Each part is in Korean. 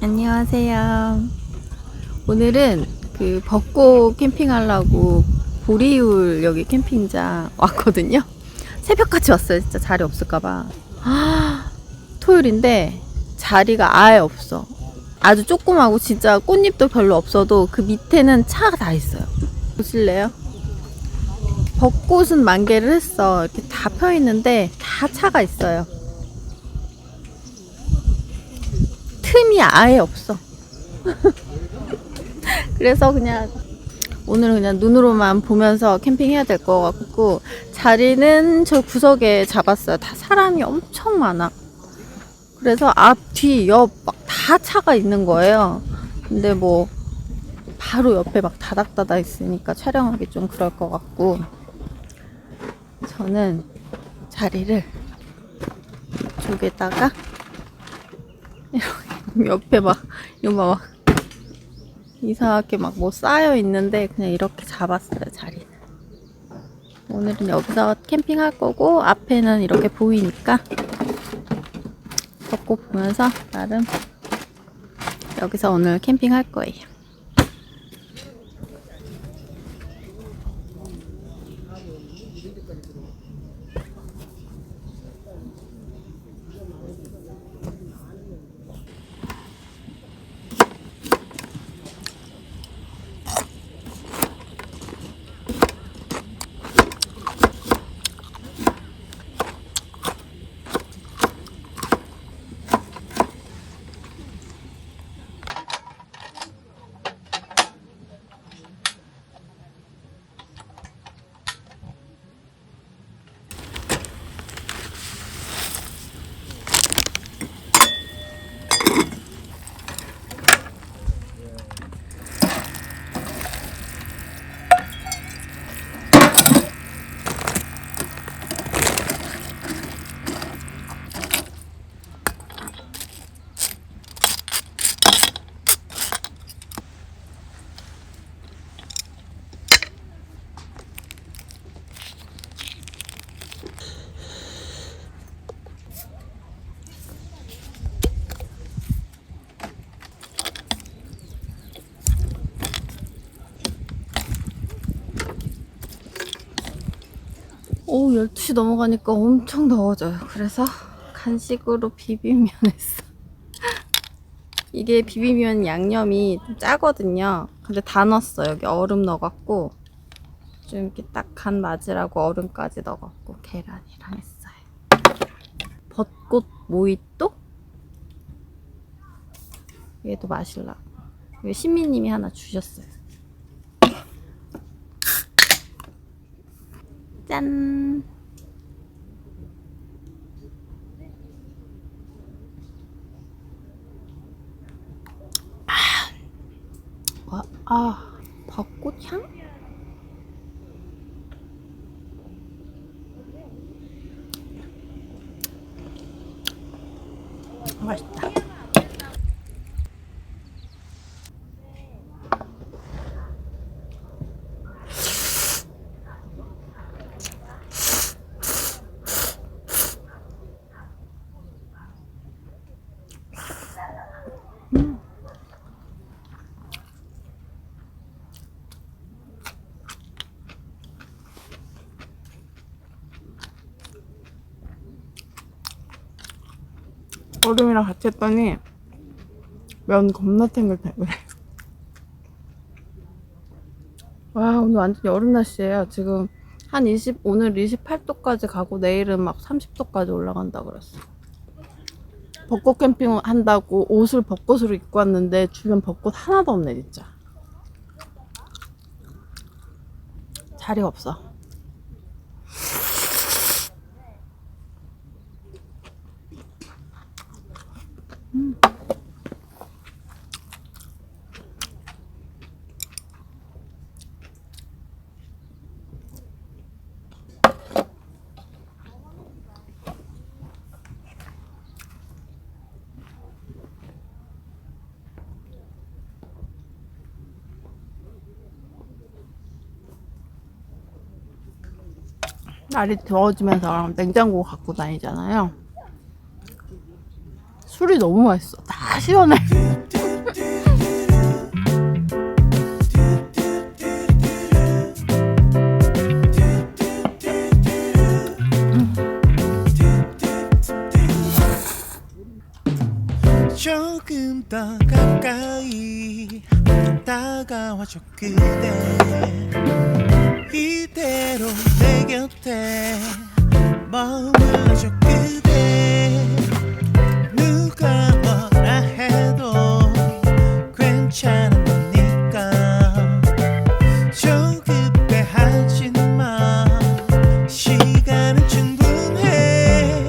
안녕하세요. 오늘은 그 벚꽃 캠핑하려고 보리울 여기 캠핑장 왔거든요. 새벽같이 왔어요. 진짜 자리 없을까봐. 토요일인데 자리가 아예 없어. 아주 조그마고 진짜 꽃잎도 별로 없어도 그 밑에는 차가 다 있어요. 보실래요? 벚꽃은 만개를 했어. 이렇게 다 펴 있는데 다 차가 있어요. 틈이 아예 없어. 그래서 그냥 오늘은 그냥 눈으로만 보면서 캠핑해야 될 것 같고, 자리는 저 구석에 잡았어요. 다 사람이 엄청 많아. 그래서 앞, 뒤, 옆 막 다 차가 있는 거예요. 근데 뭐 바로 옆에 막 다닥다닥 있으니까 촬영하기 좀 그럴 것 같고, 저는 자리를 이쪽에다가 이렇게 옆에 막 이거 막 이상하게 막 뭐 쌓여 있는데 그냥 이렇게 잡았어요. 자리는. 오늘은 여기서 캠핑할 거고, 앞에는 이렇게 보이니까 벚꽃 보면서 나름 여기서 오늘 캠핑할 거예요. 오, 12시 넘어가니까 엄청 더워져요. 그래서 간식으로 비빔면 했어. 이게 비빔면 양념이 좀 짜거든요. 근데 다 넣었어. 여기 얼음 넣어갖고 좀 이렇게 딱 간 맞으라고 얼음까지 넣어갖고 계란이랑 했어요. 벚꽃 모히또? 얘도 마실라고. 이거 신미님이 하나 주셨어요. 짠! 벚꽃 향? 맛있다. 얼음이랑 같이 했더니 면 겁나 탱글탱글해. 와, 오늘 완전 여름 날씨예요. 지금 한 오늘 28도까지 가고 내일은 막 30도까지 올라간다 그랬어. 벚꽃 캠핑 한다고 옷을 벚꽃으로 입고 왔는데 주변 벚꽃 하나도 없네 진짜. 자리가 없어. 날이 더워지면서 냉장고 갖고 다니잖아요. 술이 너무 맛있어. 다 시원해. 조금 더 가까이 다가와줘 그대 이대로 내 곁에 머물러줘 그대 누가 뭐라 해도 괜찮은 거니까 조급해하지 마 시간은 충분해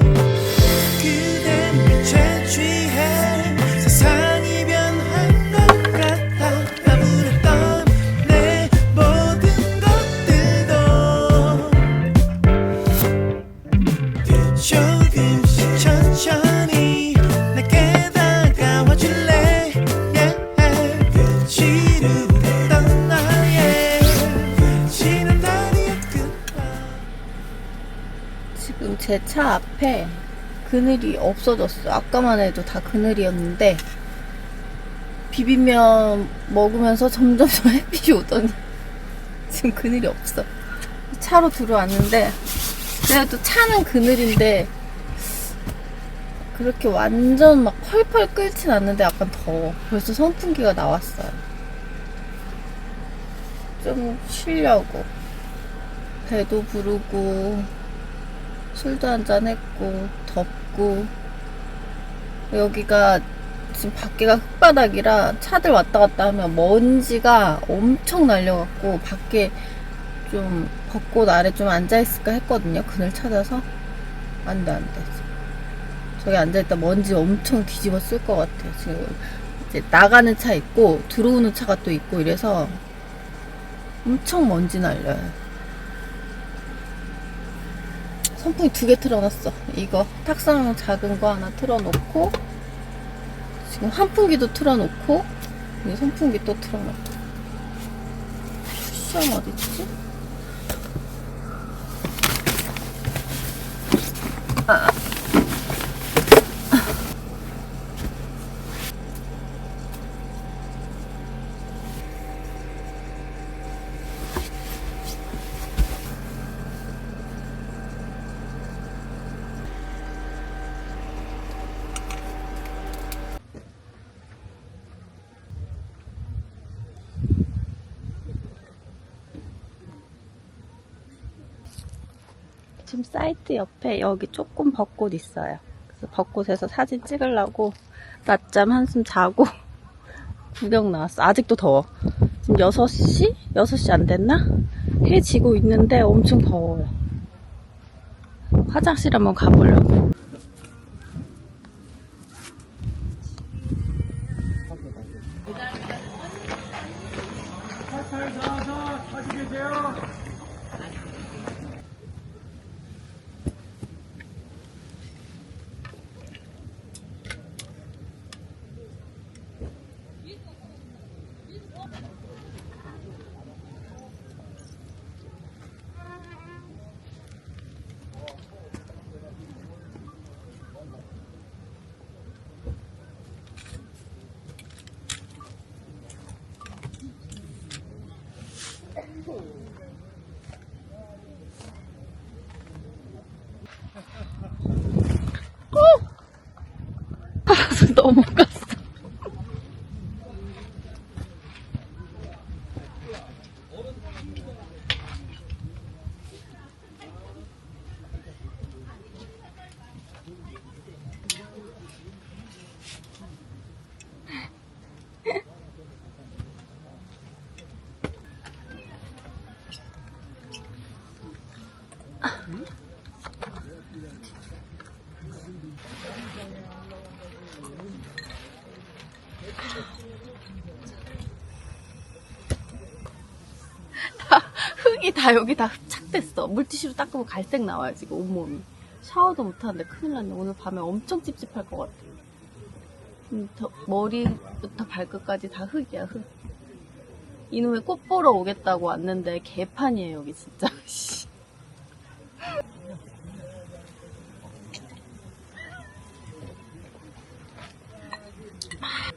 그대 빛에 취해 세상이 변한 것 같아 나부렸던 내 모든 것들도 조금씩 천천히 내게 다가와 줄래 yeah. 지루했던 나의 지난 날이 끝나 지금 제 차 앞에 그늘이 없어졌어. 아까만 해도 다 그늘이었는데 비빔면 먹으면서 점점 더 햇빛이 오더니 지금 그늘이 없어. 차로 들어왔는데 그래도 차는 그늘인데 그렇게 완전 막 펄펄 끓진 않는데 약간 더워. 벌써 선풍기가 나왔어요. 좀 쉬려고. 배도 부르고 술도 한잔 했고 덥고 여기가 지금 밖에가 흙바닥이라 차들 왔다 갔다 하면 먼지가 엄청 날려갖고 밖에 좀 벚꽃 아래 좀 앉아있을까 했거든요. 그늘 찾아서 안돼 저기 앉아있다 먼지 엄청 뒤집어 쓸 것 같아요. 지금 이제 나가는 차 있고 들어오는 차가 또 있고 이래서 엄청 먼지 날려요. 선풍기 2개 틀어놨어. 이거 탁상 작은 거 하나 틀어놓고 지금 환풍기도 틀어놓고 이 선풍기 또 틀어놓고 쿠션 어딨지? 지금 사이트 옆에 여기 조금 벚꽃 있어요. 그래서 벚꽃에서 사진 찍으려고 낮잠 한숨 자고 구경 나왔어. 아직도 더워. 지금 6시? 6시 안 됐나? 해 지고 있는데 엄청 더워요. 화장실 한번 가보려고. 넘어갔어. 흙이 다 여기 다 흡착됐어. 물티슈로 닦으면 갈색 나와요 지금 온몸이. 샤워도 못하는데 큰일 났네. 오늘 밤에 엄청 찝찝할 것 같아. 머리부터 발끝까지 다 흙이야 흙. 이놈의 꽃 보러 오겠다고 왔는데 개판이에요 여기 진짜.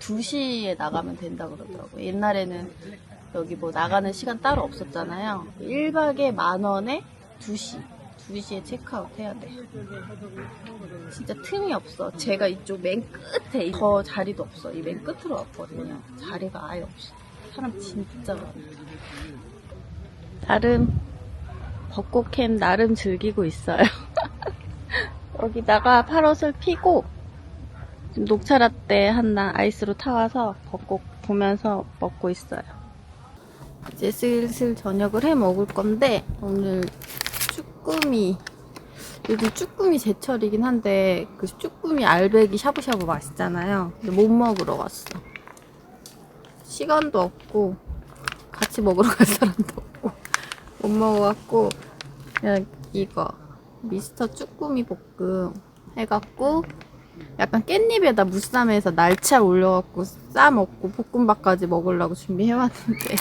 2시에 나가면 된다 그러더라고요. 옛날에는 여기 뭐 나가는 시간 따로 없었잖아요. 1박에 10,000원에 2시에 체크아웃 해야 돼. 진짜 틈이 없어. 제가 이쪽 맨 끝에 더 자리도 없어. 이 맨 끝으로 왔거든요. 자리가 아예 없어. 사람 진짜 많아. 나름 벚꽃 캠 나름 즐기고 있어요. 여기다가 파롯을 피고 지금 녹차라떼 하나 아이스로 타와서 벚꽃 보면서 먹고 있어요. 이제 슬슬 저녁을 해 먹을 건데 오늘 쭈꾸미, 요즘 쭈꾸미 제철이긴 한데 그 쭈꾸미 알배기 샤브샤브 맛있잖아요. 근데 못 먹으러 왔어. 시간도 없고 같이 먹으러 갈 사람도 없고 못 먹어갖고 그냥 이거 미스터 쭈꾸미 볶음 해갖고 약간 깻잎에다 무쌈해서 날치알 올려갖고 싸먹고 볶음밥까지 먹으려고 준비해왔는데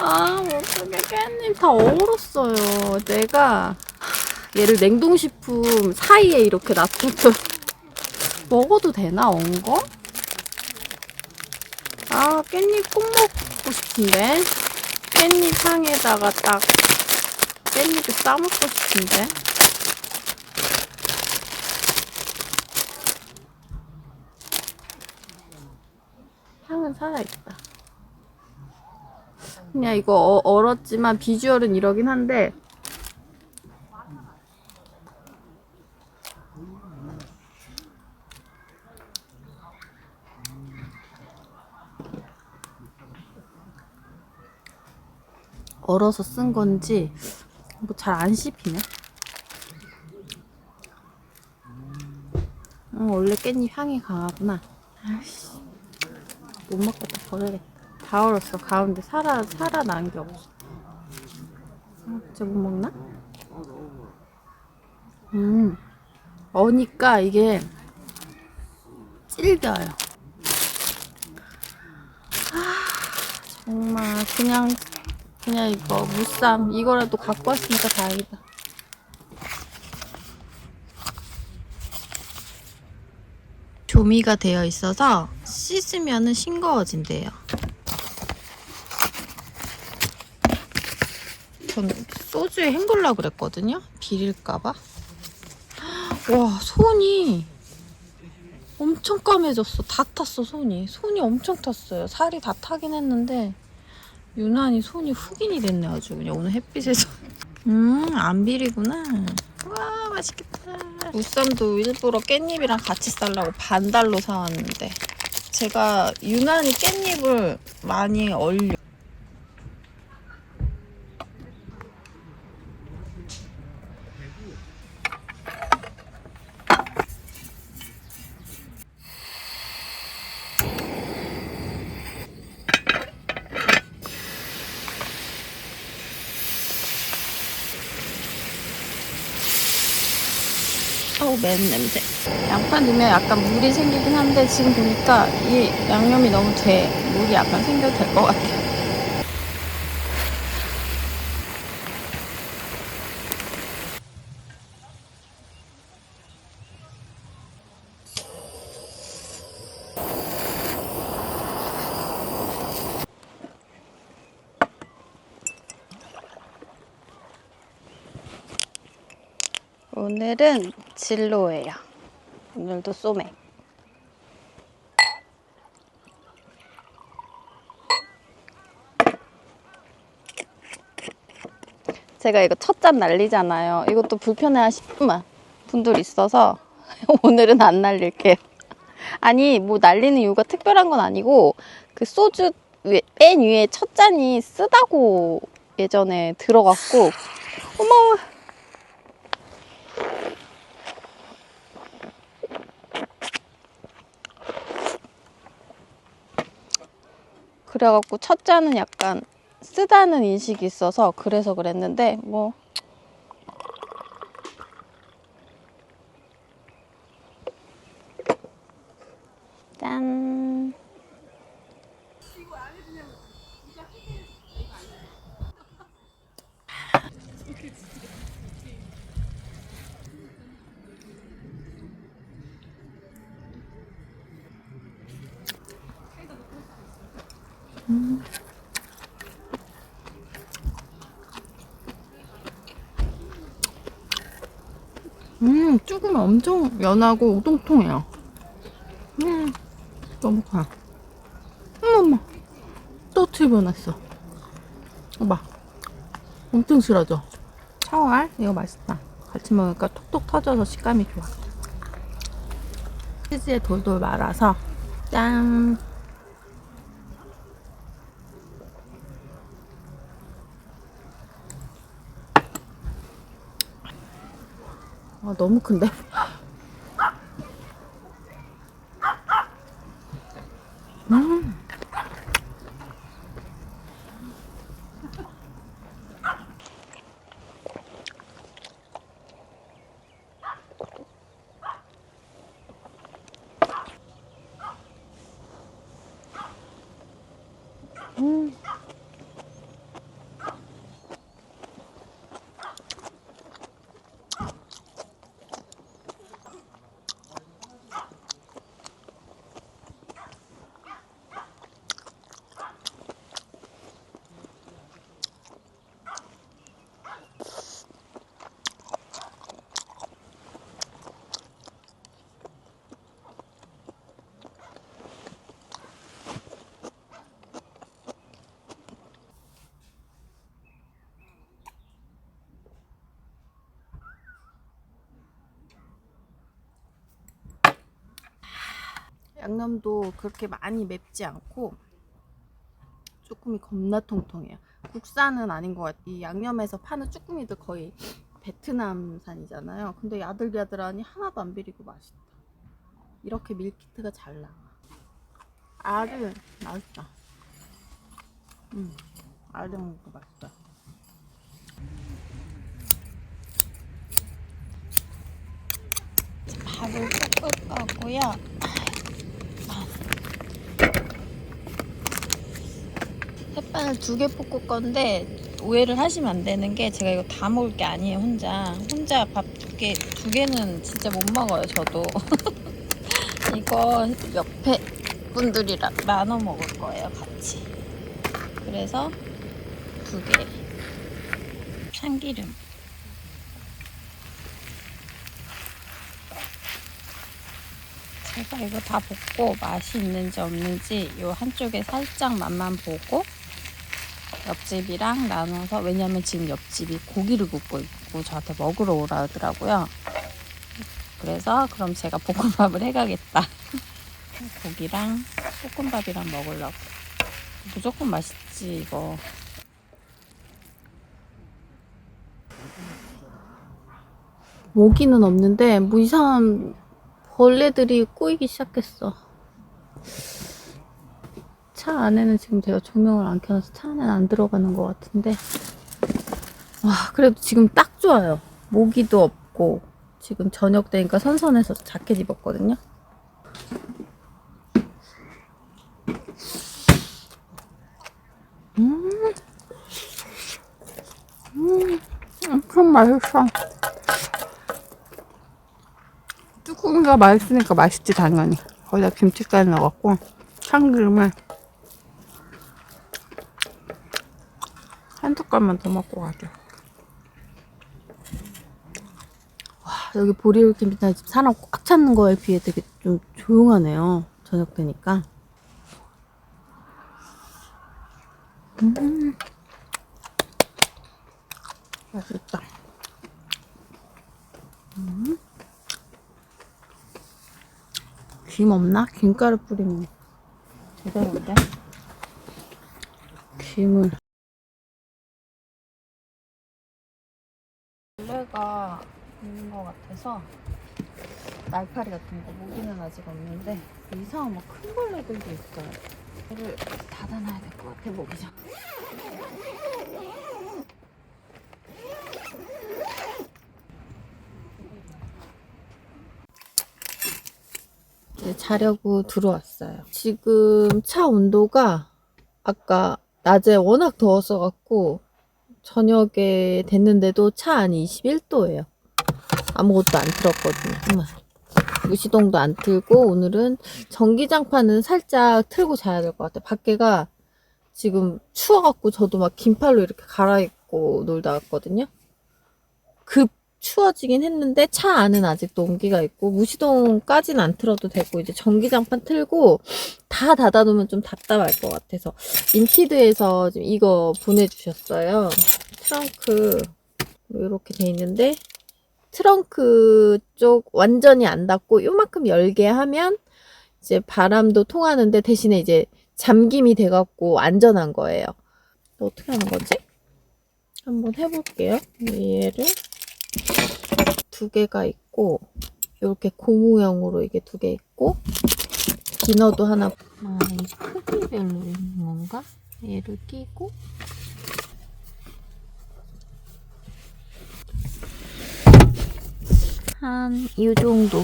어떡해, 깻잎 다 얼었어요. 내가 얘를 냉동식품 사이에 이렇게 놔둬도 먹어도 되나, 엉거? 깻잎 꼭 먹고 싶은데. 깻잎 향에다가 딱 깻잎을 싸먹고 싶은데. 향은 살아있다. 그냥 이거 얼었지만 비주얼은 이러긴 한데 얼어서 쓴 건지 뭐 잘 안 씹히네. 원래 깻잎 향이 강하구나. 아이씨, 못 먹겠다. 버려야겠다. 다 얼었어. 가운데 살아난 게 없어. 진짜 못 먹나? 어니까 이게 질겨요. 정말 그냥 이거 무쌈 이거라도 갖고 왔으니까 다행이다. 조미가 되어 있어서 씻으면은 싱거워진대요. 전 소주에 헹구려고 그랬거든요. 비릴까봐. 와, 손이 엄청 까매졌어. 다 탔어, 손이. 손이 엄청 탔어요. 살이 다 타긴 했는데 유난히 손이 흑인이 됐네 아주 그냥 오늘 햇빛에서. 안 비리구나. 와, 맛있겠다. 무쌈도 일부러 깻잎이랑 같이 썰라고 반달로 사왔는데 제가 유난히 깻잎을 많이 얼려. 어우, 맨 냄새. 양파 넣으면 약간 물이 생기긴 한데 지금 보니까 이 양념이 너무 돼. 물이 약간 생겨도 될 것 같아요. 오늘은 진로예요. 오늘도 소맥. 제가 이거 첫 잔 날리잖아요. 이것도 불편해하시는 분들 있어서 오늘은 안 날릴게요. 아니, 뭐 날리는 이유가 특별한 건 아니고 그 소주 맨 위에 첫 잔이 쓰다고 예전에 들어갔고 어머, 그래갖고 첫 잔은 약간 쓰다는 인식이 있어서 그래서 그랬는데 뭐 짠. 쭈꾸미 엄청 연하고 우동통해요. 너무 커요. 어머, 또 튀어나왔어. 봐. 엄청 실하죠? 샤워알? 이거 맛있다. 같이 먹으니까 톡톡 터져서 식감이 좋아. 치즈에 돌돌 말아서 짠! 너무 큰데? 양념도 그렇게 많이 맵지 않고 쭈꾸미 겁나 통통해요. 국산은 아닌 것 같아요. 이 양념에서 파는 쭈꾸미들 거의 베트남산이잖아요. 근데 야들야들하니 하나도 안 비리고 맛있다. 이렇게 밀키트가 잘 나와. 알은 맛있다. 알을 먹고 맛있다. 밥을 볶을 거고요. 햇반을 2개 볶을 건데 오해를 하시면 안 되는 게 제가 이거 다 먹을 게 아니에요. 혼자 밥 2개는 진짜 못 먹어요. 저도 이거 옆에 분들이랑 나눠 먹을 거예요. 같이. 그래서 2개 참기름 제가 이거 다 볶고 맛이 있는지 없는지 요 한쪽에 살짝 맛만 보고 옆집이랑 나눠서, 왜냐면 지금 옆집이 고기를 굽고 있고 저한테 먹으러 오라 하더라고요. 그래서 그럼 제가 볶음밥을 해가겠다. 고기랑 볶음밥이랑 먹으려고. 무조건 맛있지 이거. 모기는 없는데 뭐 이상한 벌레들이 꼬이기 시작했어. 차 안에는 지금 제가 조명을 안 켜놔서 차 안에는 안 들어가는 것 같은데, 와, 그래도 지금 딱 좋아요. 모기도 없고. 지금 저녁 되니까 선선해서 자켓 입었거든요. 엄청 맛있어. 쭈꾸미가 맛있으니까 맛있지 당연히. 거기다 김치까지 넣어갖고 참기름을 한 숟갈만 더 먹고 가죠. 와, 여기 보리올 캠핑장 집 사람 꽉 찾는 거에 비해 되게 좀 조용하네요. 저녁 되니까. 맛있다. 김 없나? 김가루 뿌리면 제대로인데? 김을. 벌레가 있는 것 같아서 날파리 같은 거, 모기는 아직 없는데 이상한 막 큰 벌레들도 있어요. 얘를 닫아놔야 될 것 같아, 모기장. 이제 자려고 들어왔어요. 지금 차 온도가 아까 낮에 워낙 더웠어갖고 저녁에 됐는데도 차 안이 21도예요. 아무것도 안 틀었거든요. 무시동도 안 틀고 오늘은 전기장판은 살짝 틀고 자야 될 것 같아요. 밖에가 지금 추워갖고 저도 막 긴팔로 이렇게 갈아입고 놀다 왔거든요. 급 추워지긴 했는데 차 안은 아직도 온기가 있고 무시동까지는 안 틀어도 되고 이제 전기장판 틀고 다 닫아놓으면 좀 답답할 것 같아서 인티드에서 지금 이거 보내주셨어요. 트렁크 이렇게 돼 있는데 트렁크 쪽 완전히 안 닫고 요만큼 열게 하면 이제 바람도 통하는데 대신에 이제 잠김이 돼갖고 안전한 거예요. 어떻게 하는 거지? 한번 해볼게요. 얘를 두 개가 있고 이렇게 고무형으로 이게 두 개 있고 기너도 하나 이 크기별로 있는 건가? 얘를 끼고 한 이 정도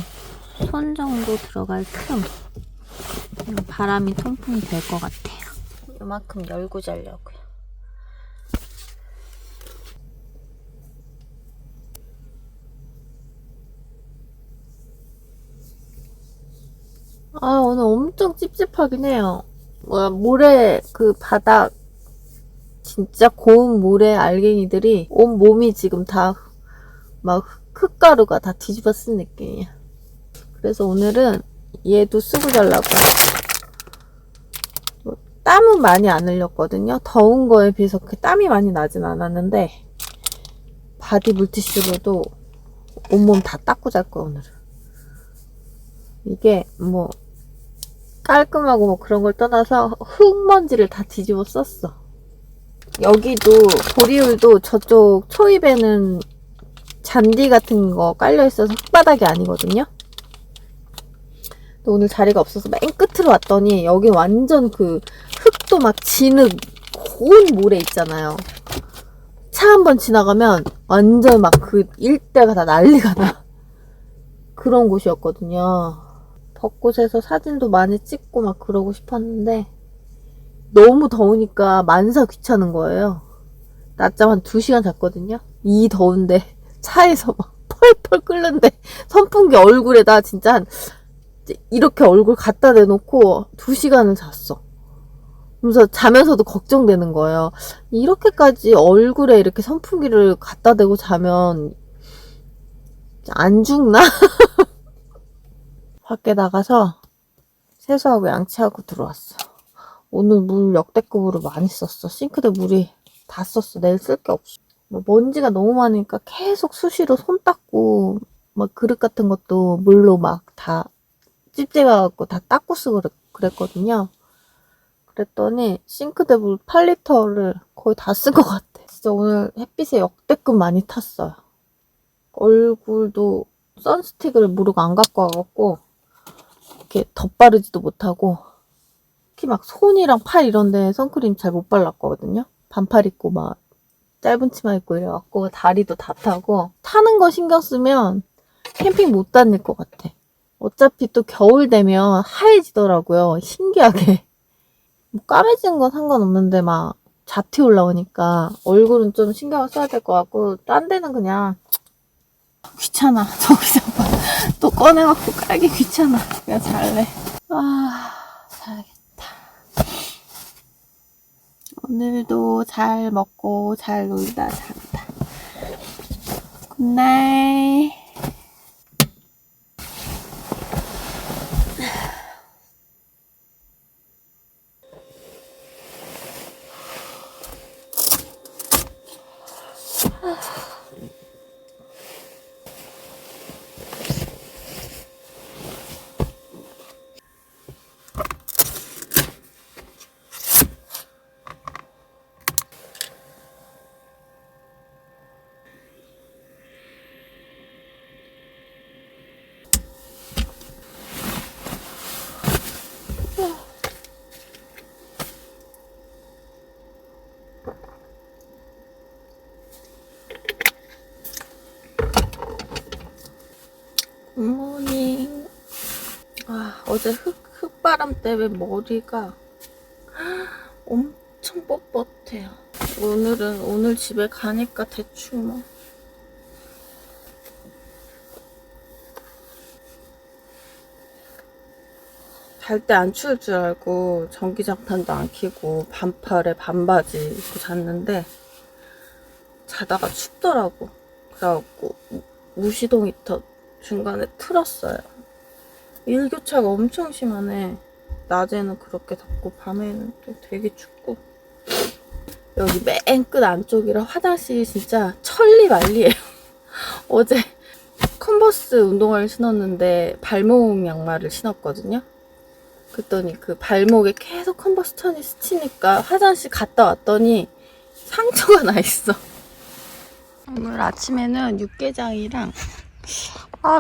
손 정도 들어갈 틈 바람이 통풍이 될 것 같아요. 이만큼 열고 자려고요. 아, 오늘 엄청 찝찝하긴 해요. 모래 그 바닥 진짜 고운 모래 알갱이들이 온 몸이 지금 다 막 흙가루가 다 뒤집어 쓴 느낌이야. 그래서 오늘은 얘도 쓰고 자려고. 땀은 많이 안 흘렸거든요. 더운 거에 비해서 그렇게 땀이 많이 나진 않았는데 바디 물티슈로도 온몸 다 닦고 잘 거야 오늘은. 이게 뭐 깔끔하고 뭐 그런 걸 떠나서 흙먼지를 다 뒤집어 썼어. 여기도 보리울도 저쪽 초입에는 잔디 같은 거 깔려 있어서 흙바닥이 아니거든요. 오늘 자리가 없어서 맨 끝으로 왔더니 여기 완전 그 흙도 막 진흙 고운 모래 있잖아요. 차 한번 지나가면 완전 막 그 일대가 다 난리가 나. 그런 곳이었거든요. 벚꽃에서 사진도 많이 찍고 막 그러고 싶었는데 너무 더우니까 만사 귀찮은 거예요. 낮잠 한 2시간 잤거든요. 이 더운데 차에서 막 펄펄 끓는데 선풍기 얼굴에다 진짜 한 이렇게 얼굴 갖다 대놓고 2시간을 잤어. 그래서 자면서도 걱정되는 거예요. 이렇게까지 얼굴에 이렇게 선풍기를 갖다 대고 자면 안 죽나? 밖에 나가서 세수하고 양치하고 들어왔어. 오늘 물 역대급으로 많이 썼어. 싱크대 물이 다 썼어. 내일 쓸 게 없어. 먼지가 너무 많으니까 계속 수시로 손 닦고 막 그릇 같은 것도 물로 막 다 찝찝해갖고 다 닦고 쓰고 그랬거든요. 그랬더니 싱크대 물 8리터를 거의 다 쓴 것 같아. 진짜 오늘 햇빛에 역대급 많이 탔어요. 얼굴도 선스틱을 모르고 안 갖고 와갖고 이렇게 덧바르지도 못하고 특히 막 손이랑 팔 이런데 선크림 잘 못 발랐거든요. 반팔 입고 막 짧은 치마 입고 이래갖고 다리도 다 타고 타는 거 신경 쓰면 캠핑 못 다닐 것 같아. 어차피 또 겨울 되면 하얘지더라고요. 신기하게. 뭐 까매지는 건 상관없는데 막 잡티 올라오니까 얼굴은 좀 신경을 써야 될 것 같고 딴 데는 그냥 귀찮아. 저기서 또 꺼내갖고 깔기 귀찮아. 그냥 잘래. 자야겠다. 오늘도 잘 먹고 잘 놀다 잔다. 굿나잇. 굿모닝. 어제 흙바람 때문에 머리가 엄청 뻣뻣해요. 오늘 집에 가니까 대충 뭐 잘 때 안 추울 줄 알고 전기장판도 안 켜고 반팔에 반바지 입고 잤는데 자다가 춥더라고. 그래갖고 무시동 히터 중간에 틀었어요. 일교차가 엄청 심하네. 낮에는 그렇게 덥고 밤에는 또 되게 춥고. 여기 맨 끝 안쪽이라 화장실이 진짜 천리말리예요. 어제 컨버스 운동화를 신었는데 발목 양말을 신었거든요. 그랬더니 그 발목에 계속 컨버스 천이 스치니까 화장실 갔다 왔더니 상처가 나 있어. 오늘 아침에는 육개장이랑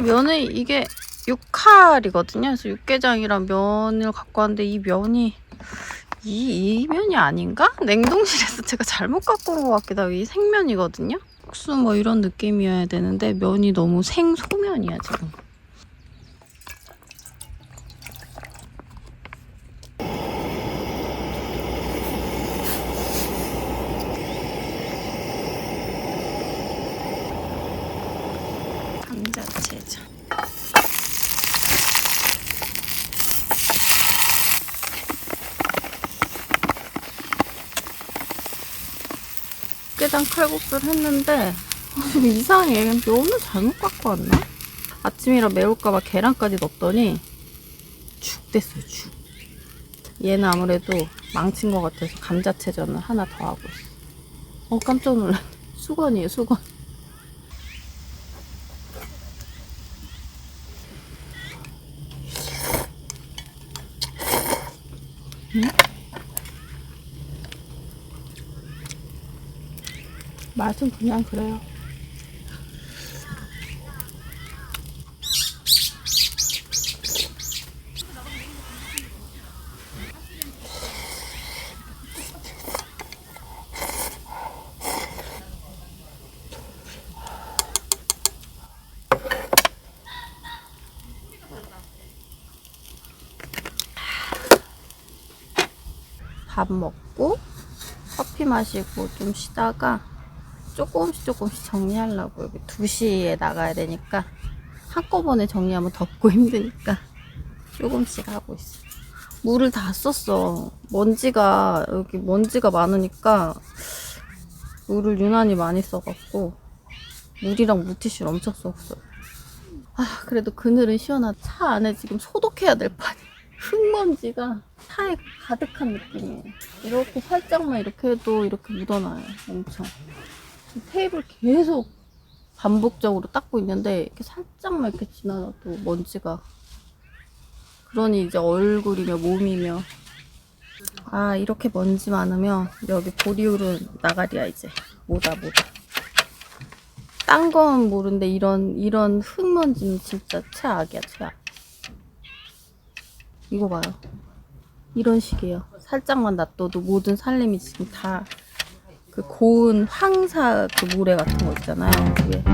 면이 이게 6칼이거든요. 그래서 육개장이랑 면을 갖고 왔는데 이 면이 이 면이 아닌가? 냉동실에서 제가 잘못 갖고 온 것 같기도 하고. 이 생면이거든요. 국수 뭐 이런 느낌이어야 되는데 면이 너무 생소면이야 지금. 감자채전. 육개장 칼국수를 했는데 좀 이상해. 면을 잘못 갖고 왔나? 아침이라 매울까봐 계란까지 넣었더니 죽 됐어요. 죽. 얘는 아무래도 망친 것 같아서 감자채전을 하나 더 하고 있어. 깜짝 놀랐네. 수건이에요, 수건. 맛은 그냥 그래요. 밥 먹고 커피 마시고 좀 쉬다가 조금씩 정리하려고. 여기 2시에 나가야 되니까 한꺼번에 정리하면 덥고 힘드니까 조금씩 하고 있어. 물을 다 썼어. 여기 먼지가 많으니까 물을 유난히 많이 써갖고 물이랑 물티슈를 엄청 썼어요. 그래도 그늘은 시원하다. 차 안에 지금 소독해야 될 판이. 흙먼지가 차에 가득한 느낌이에요. 이렇게 살짝만 이렇게 해도 이렇게 묻어나요. 엄청. 테이블 계속 반복적으로 닦고 있는데 이렇게 살짝만 이렇게 지나가도 먼지가. 그러니 이제 얼굴이며 몸이며. 이렇게 먼지 많으면 여기 보리울은 나가리야 이제. 뭐다. 딴 건 모르는데 이런 흙먼지는 진짜 최악이야, 최악. 이거 봐요. 이런 식이에요. 살짝만 놔둬도 모든 살림이 지금 다 그 고운 황사 그 모래 같은 거 있잖아요. 그게.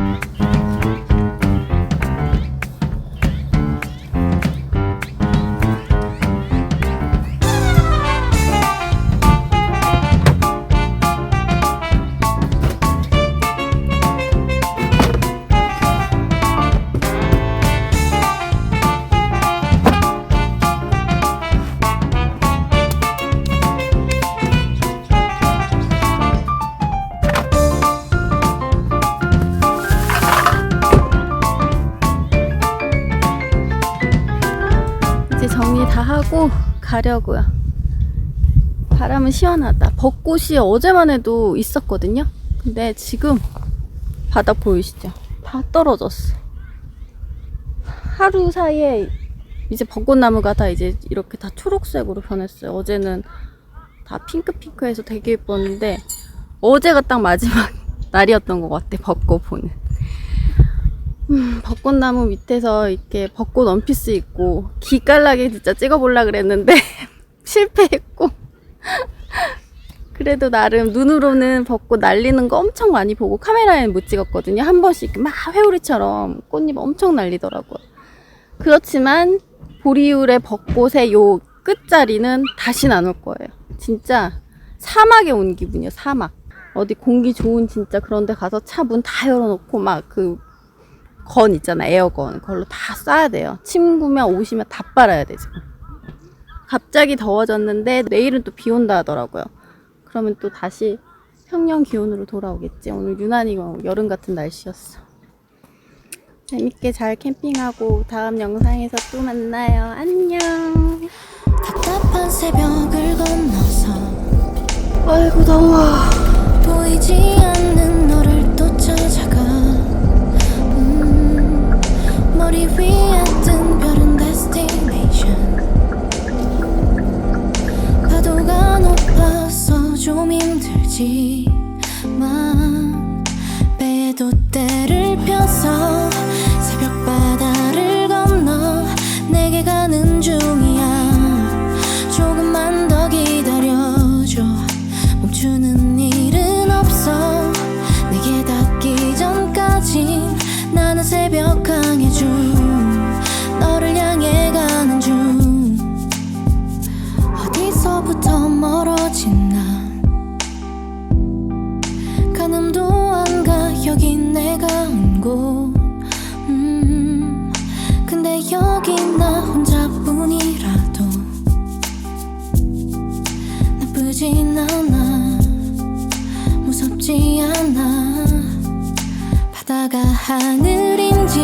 이제 정리 다 하고 가려고요. 바람은 시원하다. 벚꽃이 어제만 해도 있었거든요. 근데 지금 바닥 보이시죠? 다 떨어졌어. 하루 사이에 이제 벚꽃나무가 다 이제 이렇게 다 초록색으로 변했어요. 어제는 다 핑크해서 되게 예뻤는데 어제가 딱 마지막 날이었던 것 같아. 벚꽃 보는. 벚꽃나무 밑에서 이렇게 벚꽃 원피스 입고 기깔나게 진짜 찍어보려고 그랬는데 실패했고 그래도 나름 눈으로는 벚꽃 날리는 거 엄청 많이 보고 카메라에는 못 찍었거든요. 한 번씩 막 회오리처럼 꽃잎 엄청 날리더라고요. 그렇지만 보리울의 벚꽃의 요 끝자리는 다시는 안 올 거예요. 진짜 사막에 온 기분이에요. 사막. 어디 공기 좋은 진짜 그런 데 가서 차 문 다 열어놓고 막 그 건 있잖아, 에어건. 그걸로 다 쏴야 돼요. 침 구면 오시면 다 빨아야 돼, 지금. 갑자기 더워졌는데 내일은 또 비 온다 하더라고요. 그러면 또 다시 평년 기온으로 돌아오겠지. 오늘 유난히 여름 같은 날씨였어. 재밌게 잘 캠핑하고 다음 영상에서 또 만나요. 안녕. 답답한 새벽을 건너서 아이고 더워. 보이지 않는 너를 또 찾아가 머리 위에 뜬 별은 destination 파도가 높아서 좀 힘들지만 배에도 때를 펴서 새벽 바다를 건너 내게 가는 중이야. 조금만 더 기다려줘. 멈추는 일은 없어. 내게 닿기 전까진 나는 새벽 항해 중 너를 향해 가는 중 어디서부터 멀어진 난 가늠도 안 가. 여기 내가 온 곳 근데 여기 나 혼자뿐이라도 나쁘진 않아. 무섭지 않아. 바다가 하늘인지